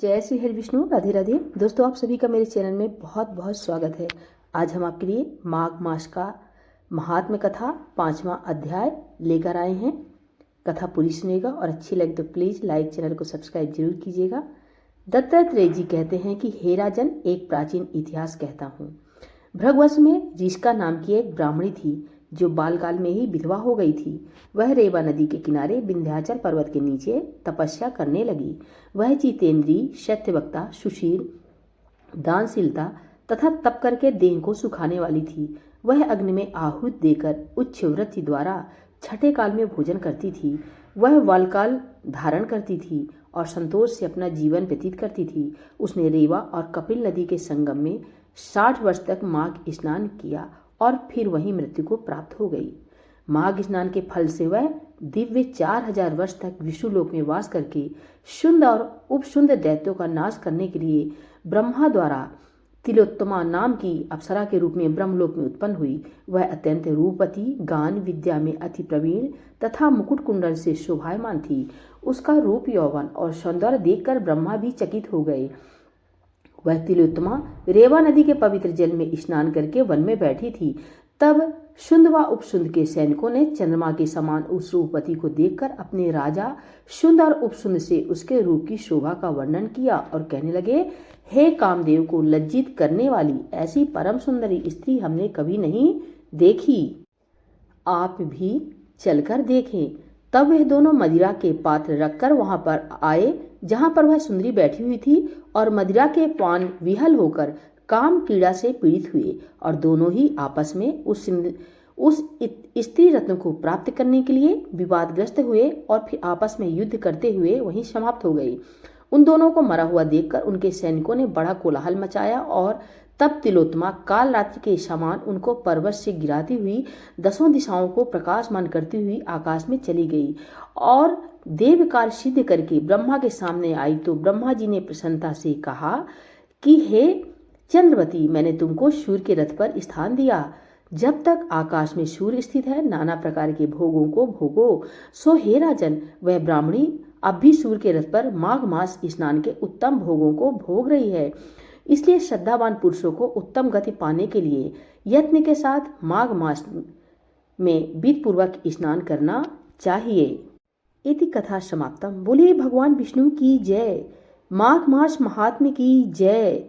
जय श्री हरि विष्णु, राधे राधे। दोस्तों, आप सभी का मेरे चैनल में बहुत बहुत स्वागत है। आज हम आपके लिए माघ मास का महात्म्य कथा 5वां अध्याय लेकर आए हैं। कथा पूरी सुनिएगा और अच्छी लगे तो प्लीज़ लाइक, चैनल को सब्सक्राइब जरूर कीजिएगा। दत्तात्रेय जी कहते हैं कि हे राजन, एक प्राचीन इतिहास कहता हूँ। भृगवंश में ऋषिका नाम की एक ब्राह्मणी थी जो बालकाल में ही विधवा हो गई थी। वह रेवा नदी के किनारे विंध्याचल पर्वत के नीचे तपस्या करने लगी। वह जितेंद्रीय, सत्यवक्ता, सुशील, दानशीलता तथा तप करके देह को सुखाने वाली थी। वह अग्नि में आहुति देकर उच्च वृत्ति द्वारा छठे काल में भोजन करती थी। वह बालकाल धारण करती थी और संतोष से अपना जीवन व्यतीत करती थी। उसने रेवा और कपिल नदी के संगम में 60 वर्ष तक माघ स्नान किया और फिर वहीं मृत्यु को प्राप्त हो गई। माघ स्नान के फल से वह दिव्य 4000 वर्ष तक विष्णुलोक में वास करके शुंड और उपशुंड दैत्यों का नाश करने के लिए ब्रह्मा द्वारा तिलोत्तमा नाम की अप्सरा के रूप में ब्रह्मलोक में उत्पन्न हुई। वह अत्यंत रूपवती, गान विद्या में अति प्रवीण तथा मुकुट कुंडल से शोभायमान थी। उसका रूप, यौवन और सौंदर्य देखकर ब्रह्मा भी चकित हो गए। वह तिलोत्तमा रेवा नदी के पवित्र जल में स्नान करके वन में बैठी थी। तब शुंड व उपशुंड के सैनिकों ने चंद्रमा के समान उस रूपवती को देखकर अपने राजा शुंड और उपशुंड से उसके रूप की शोभा का वर्णन किया और कहने लगे, हे कामदेव को लज्जित करने वाली ऐसी परम सुंदरी स्त्री हमने कभी नहीं देखी। आप भी चलकर देखें। तब वह दोनों मदिरा के पात्र रखकर वहां पर आए जहां पर वह सुंदरी बैठी हुई थी और मदिरा के पान विहल होकर काम कीड़ा से पीड़ित हुए और दोनों ही आपस में उस स्त्री रत्न को प्राप्त करने के लिए विवादग्रस्त हुए और फिर आपस में युद्ध करते हुए वहीं समाप्त हो गई। उन दोनों को मरा हुआ देखकर उनके सैनिकों ने बड़ा कोलाहल मचाया और तब तिलोत्तमा काल रात्रि के समान उनको पर्वत से गिराती हुई 10 दिशाओं को प्रकाशमान करती हुई आकाश में चली गई और देव कार्य सिद्ध करके ब्रह्मा के सामने आई। तो ब्रह्मा जी ने प्रसन्नता से कहा कि हे चंद्रवती, मैंने तुमको सूर्य के रथ पर स्थान दिया। जब तक आकाश में सूर्य स्थित है, नाना प्रकार के भोगों को भोगो। सो हे राजन, वह ब्राह्मणी अब भी सूर्य के रथ पर माघ मास स्नान के उत्तम भोगों को भोग रही है। इसलिए श्रद्धावान पुरुषों को उत्तम गति पाने के लिए यत्न के साथ माघ मास में विधिपूर्वक स्नान करना चाहिए। इति कथा समाप्तम। बोलिए भगवान विष्णु की जय। माघ मास महात्म्य की जय।